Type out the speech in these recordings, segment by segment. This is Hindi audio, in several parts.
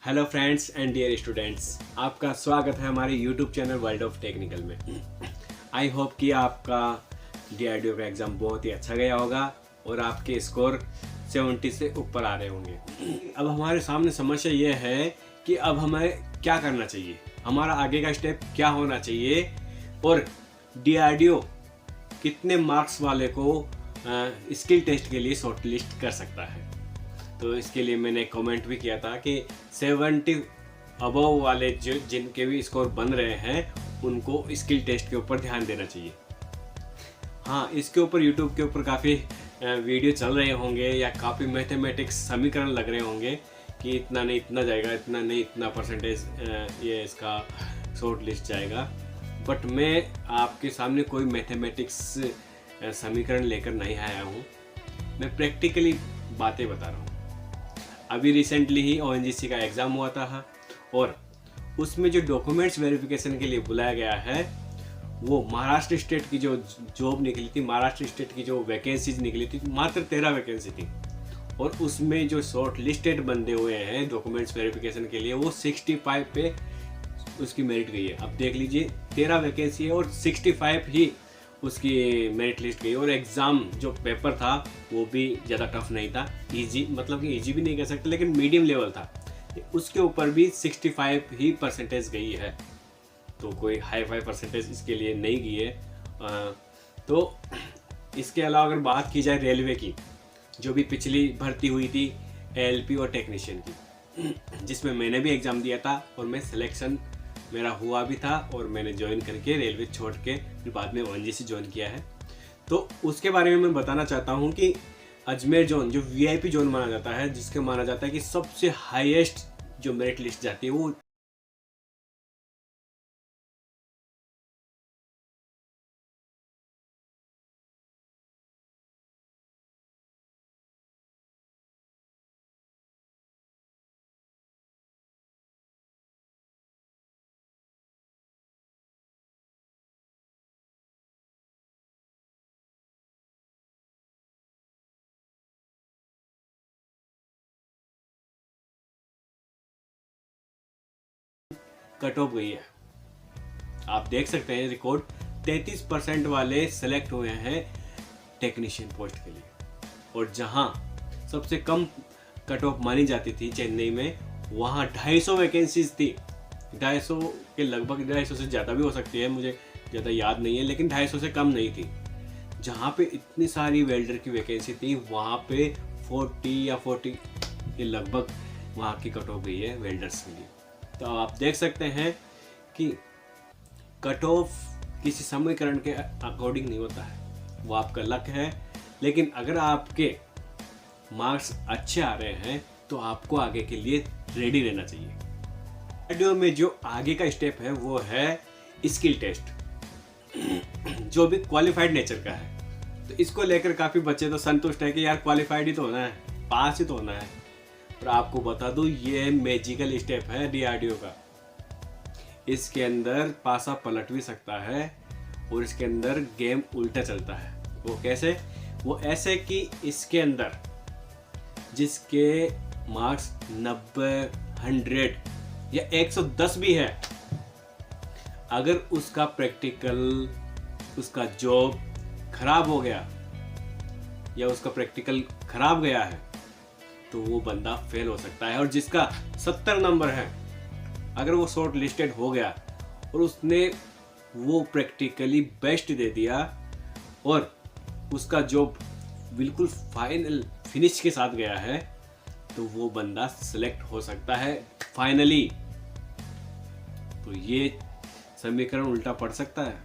Hello friends and dear students, आपका स्वागत है हमारे YouTube channel world of technical में। आई होप कि आपका DRDO का एग्ज़ाम बहुत ही अच्छा गया होगा और आपके स्कोर 70 से ऊपर आ रहे होंगे। अब हमारे सामने समस्या ये है कि अब हमें क्या करना चाहिए, हमारा आगे का स्टेप क्या होना चाहिए और DRDO कितने मार्क्स वाले को स्किल टेस्ट के लिए शॉर्ट लिस्ट कर सकता है। तो इसके लिए मैंने कमेंट भी किया था कि 70 अबव वाले जो जिनके भी स्कोर बन रहे हैं उनको स्किल टेस्ट के ऊपर ध्यान देना चाहिए। हाँ, इसके ऊपर यूट्यूब के ऊपर काफ़ी वीडियो चल रहे होंगे या काफ़ी मैथमेटिक्स समीकरण लग रहे होंगे कि इतना नहीं इतना जाएगा, इतना नहीं इतना परसेंटेज ये इसका शॉर्ट लिस्ट जाएगा। बट मैं आपके सामने कोई मैथमेटिक्स समीकरण लेकर नहीं आया हूँ, मैं प्रैक्टिकली बातें बता रहा हूँ। अभी रिसेंटली ही ONGC का एग्ज़ाम हुआ था और उसमें जो डॉक्यूमेंट्स वेरिफिकेशन के लिए बुलाया गया है वो महाराष्ट्र स्टेट की जो जॉब निकली थी, महाराष्ट्र स्टेट की जो वैकेंसीज निकली थी, मात्र 13 वैकेंसी थी और उसमें जो शॉर्ट लिस्टेड बंदे हुए हैं डॉक्यूमेंट्स वेरिफिकेशन के लिए वो 65 पे उसकी मेरिट गई है। अब देख लीजिए, 13 वैकेंसी है और 65 ही उसकी मेरिट लिस्ट गई। और एग्ज़ाम जो पेपर था वो भी ज़्यादा टफ नहीं था, इजी, मतलब कि इजी भी नहीं कह सकते लेकिन मीडियम लेवल था। उसके ऊपर भी 65 ही परसेंटेज गई है, तो कोई हाई फाई परसेंटेज इसके लिए नहीं गई है। तो इसके अलावा अगर बात की जाए रेलवे की, जो भी पिछली भर्ती हुई थी ALP और टेक्नीशियन की, जिसमें मैंने भी एग्ज़ाम दिया था और मैं सिलेक्शन मेरा हुआ भी था और मैंने ज्वाइन करके रेलवे छोड़ के फिर बाद में ONGC ज्वाइन किया है। तो उसके बारे में मैं बताना चाहता हूँ कि अजमेर जोन जो VIP जोन माना जाता है, जिसके माना जाता है कि सबसे हाईएस्ट जो मेरिट लिस्ट जाती है वो कट ऑफ गई है। आप देख सकते हैं रिकॉर्ड 33% वाले सेलेक्ट हुए हैं टेक्नीशियन पोस्ट के लिए और जहां सबसे कम कट ऑफ मानी जाती थी चेन्नई में, वहां 250 वैकेंसीज थी। 250 के लगभग, 250 से ज़्यादा भी हो सकती है, मुझे ज़्यादा याद नहीं है, लेकिन 250 से कम नहीं थी। जहां पे इतनी सारी वेल्डर की वैकेंसी थी वहां पे 40 या 40 के लगभग वहां की कट ऑफ गई है वेल्डर्स के लिए। तो आप देख सकते हैं कि कट ऑफ किसी समीकरण के अकॉर्डिंग नहीं होता है, वो आपका लक है। लेकिन अगर आपके मार्क्स अच्छे आ रहे हैं तो आपको आगे के लिए रेडी रहना चाहिए। वीडियो में जो आगे का स्टेप है वो है स्किल टेस्ट, जो भी क्वालिफाइड नेचर का है। तो इसको लेकर काफ़ी बच्चे तो संतुष्ट हैं कि यार क्वालिफाइड ही तो होना है, पास ही तो होना है। पर आपको बता दूं ये मैजिकल स्टेप है DRDO का। इसके अंदर पासा पलट भी सकता है और इसके अंदर गेम उल्टा चलता है। वो कैसे? वो ऐसे कि इसके अंदर जिसके मार्क्स 90, 100 या 110 भी है, अगर उसका प्रैक्टिकल, उसका जॉब खराब हो गया या उसका प्रैक्टिकल खराब गया है तो वो बंदा फेल हो सकता है। और जिसका 70 नंबर है, अगर वो शॉर्ट लिस्टेड हो गया और उसने वो प्रैक्टिकली बेस्ट दे दिया और उसका जॉब बिल्कुल फाइनल फिनिश के साथ गया है, तो वो बंदा सिलेक्ट हो सकता है फाइनली। तो ये समीकरण उल्टा पड़ सकता है।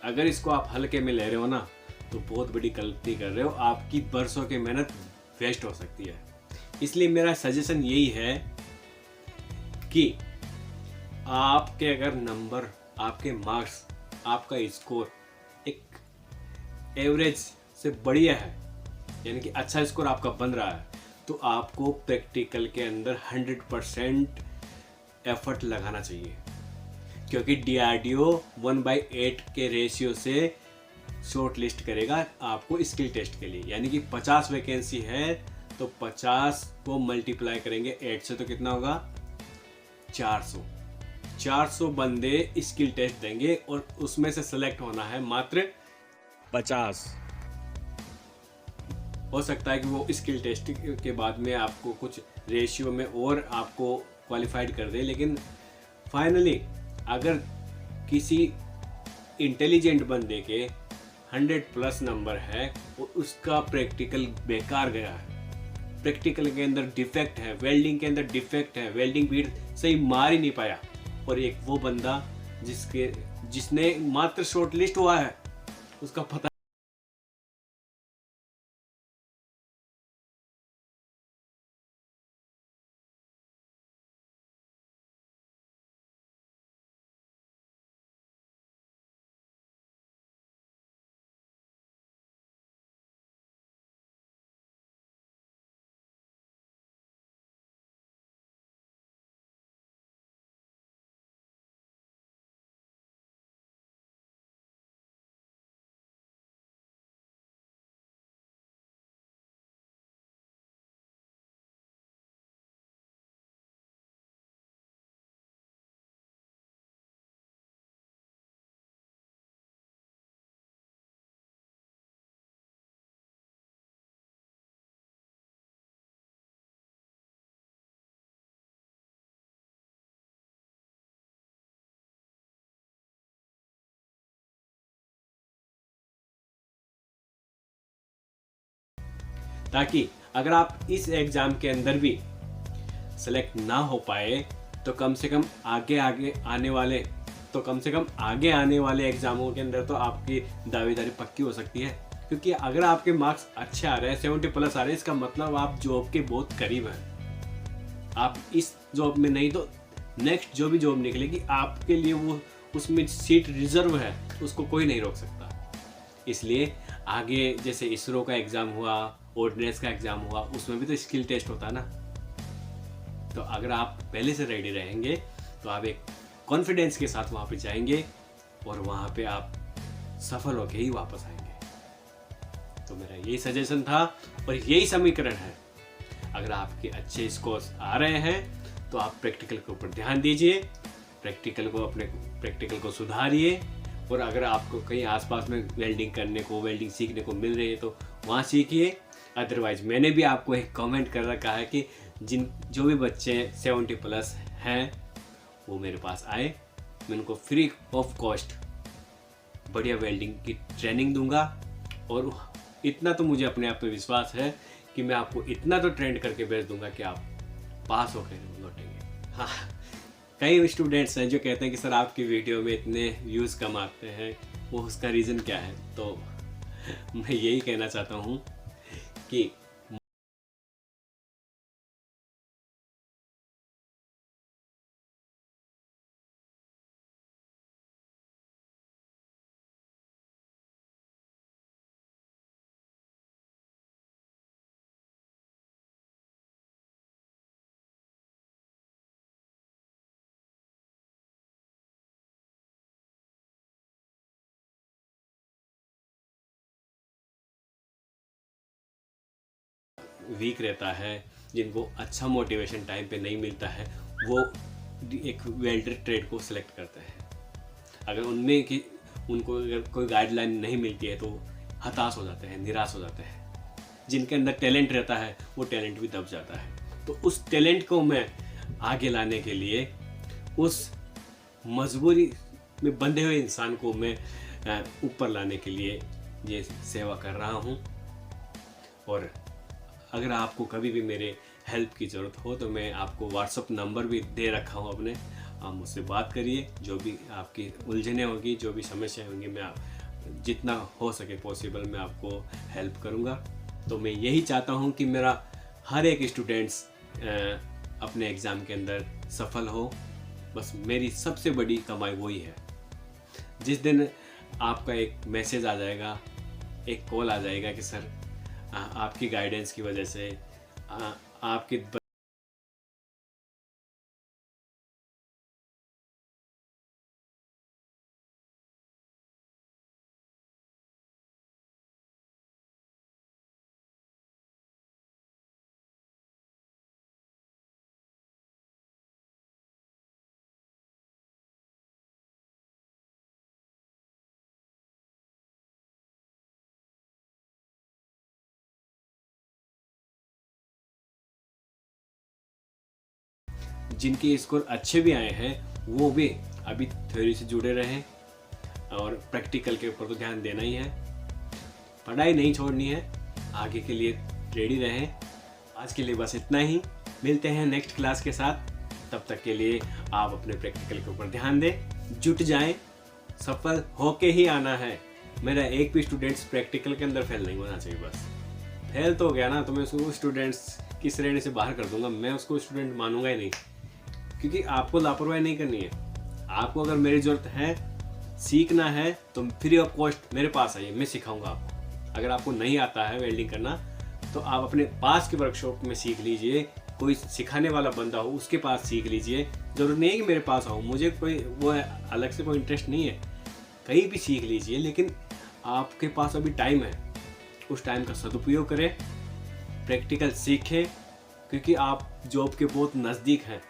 अगर इसको आप हल्के में ले रहे हो ना तो बहुत बड़ी गलती कर रहे हो, आपकी बरसों की मेहनत वेस्ट हो सकती है। इसलिए मेरा सजेशन यही है कि आपके अगर नंबर, आपके मार्क्स, आपका स्कोर एक एवरेज से बढ़िया है, यानी कि अच्छा स्कोर आपका बन रहा है, तो आपको प्रैक्टिकल के अंदर 100% एफर्ट लगाना चाहिए। क्योंकि DRDO 1/8 के रेशियो से शॉर्ट लिस्ट करेगा आपको स्किल टेस्ट के लिए। यानी कि 50 वैकेंसी है तो 50 को मल्टीप्लाई करेंगे 8 से, तो कितना होगा 400 400 बंदे स्किल टेस्ट देंगे और उसमें से सेलेक्ट होना है मात्र 50। हो सकता है कि वो स्किल टेस्ट के बाद में आपको कुछ रेशियो में और आपको क्वालिफाइड कर दे, लेकिन फाइनली अगर किसी इंटेलिजेंट बंदे के 100+ नंबर है और उसका प्रैक्टिकल बेकार गया है, प्रैक्टिकल के अंदर डिफेक्ट है, वेल्डिंग के अंदर डिफेक्ट है, वेल्डिंग बीड सही मार ही नहीं पाया, और एक वो बंदा जिसने मात्र शॉर्ट लिस्ट हुआ है, उसका पता ताकि अगर आप इस एग्जाम के अंदर भी सेलेक्ट ना हो पाए तो कम से कम आगे आने वाले एग्जामों के अंदर तो आपकी दावेदारी पक्की हो सकती है, क्योंकि अगर आपके मार्क्स अच्छे आ रहे हैं, 70+ आ रहे हैं, इसका मतलब आप जॉब के बहुत करीब हैं। आप इस जॉब में नहीं तो नेक्स्ट जो भी जॉब निकलेगी आपके लिए वो उसमें सीट रिजर्व है, उसको कोई नहीं रोक सकता। इसलिए आगे जैसे इसरो का एग्जाम हुआ, ऑर्डिनेंस का एग्जाम हुआ, उसमें भी तो स्किल टेस्ट होता है ना। तो अगर आप पहले से रेडी रहेंगे तो आप एक कॉन्फिडेंस के साथ वहाँ पे जाएंगे और वहाँ पे आप सफल होके ही वापस आएंगे। तो मेरा यही सजेशन था और यही समीकरण है। अगर आपके अच्छे स्कोर्स आ रहे हैं तो आप प्रैक्टिकल के ऊपर ध्यान दीजिए, अपने प्रैक्टिकल को सुधारिए, और अगर आपको कहीं आसपास में वेल्डिंग सीखने को मिल रही है तो वहाँ सीखिए। अदरवाइज मैंने भी आपको एक कमेंट कर रखा है कि जो भी बच्चे 70+ हैं वो मेरे पास आए, मैं उनको फ्री ऑफ कॉस्ट बढ़िया वेल्डिंग की ट्रेनिंग दूंगा। और इतना तो मुझे अपने आप पे विश्वास है कि मैं आपको इतना तो ट्रेंड करके भेज दूंगा कि आप पास होकर लौटेंगे। हाँ, कई स्टूडेंट्स हैं जो कहते हैं कि सर आपकी वीडियो में इतने व्यूज़ कम आते हैं, वो उसका रीज़न क्या है। तो मैं यही कहना चाहता हूँ कि वीक रहता है, जिनको अच्छा मोटिवेशन टाइम पे नहीं मिलता है, वो एक वेल्डर ट्रेड को सिलेक्ट करते हैं। अगर उनको अगर कोई गाइडलाइन नहीं मिलती है तो हताश हो जाते हैं, निराश हो जाते हैं। जिनके अंदर टैलेंट रहता है वो टैलेंट भी दब जाता है। तो उस टैलेंट को मैं आगे लाने के लिए, उस मजबूरी में बंधे हुए इंसान को मैं ऊपर लाने के लिए ये सेवा कर रहा हूँ। और अगर आपको कभी भी मेरे हेल्प की ज़रूरत हो तो मैं आपको व्हाट्सअप नंबर भी दे रखा हूँ अपने, आप मुझसे बात करिए। जो भी आपकी उलझने होगी, जो भी समस्या होंगी, मैं जितना हो सके पॉसिबल मैं आपको हेल्प करूँगा। तो मैं यही चाहता हूँ कि मेरा हर एक स्टूडेंट्स अपने एग्ज़ाम के अंदर सफल हो। बस मेरी सबसे बड़ी कमाई वही है। जिस दिन आपका एक मैसेज आ जाएगा, एक कॉल आ जाएगा कि सर आपकी गाइडेंस की वजह से आपके जिनके स्कोर अच्छे भी आए हैं वो भी अभी थ्योरी से जुड़े रहें और प्रैक्टिकल के ऊपर तो ध्यान देना ही है। पढ़ाई नहीं छोड़नी है, आगे के लिए रेडी रहें। आज के लिए बस इतना ही, मिलते हैं नेक्स्ट क्लास के साथ। तब तक के लिए आप अपने प्रैक्टिकल के ऊपर ध्यान दें, जुट जाएं, सफल होके ही आना है। मेरा एक भी स्टूडेंट्स प्रैक्टिकल के अंदर फेल नहीं होना चाहिए। बस फेल तो हो गया ना तो मैं उसको स्टूडेंट्स की श्रेणी से बाहर कर दूंगा, मैं उसको स्टूडेंट मानूंगा ही नहीं। क्योंकि आपको लापरवाही नहीं करनी है। आपको अगर मेरी ज़रूरत है, सीखना है, तो फ्री ऑफ कॉस्ट मेरे पास आइए, मैं सिखाऊंगा आपको। अगर आपको नहीं आता है वेल्डिंग करना तो आप अपने पास के वर्कशॉप में सीख लीजिए, कोई सिखाने वाला बंदा हो उसके पास सीख लीजिए। ज़रूर नहीं है कि मेरे पास आओ, मुझे कोई वो अलग से कोई इंटरेस्ट नहीं है, कहीं भी सीख लीजिए। लेकिन आपके पास अभी टाइम है, उस टाइम का सदुपयोग करें, प्रैक्टिकल सीखें, क्योंकि आप जॉब के बहुत नज़दीक हैं।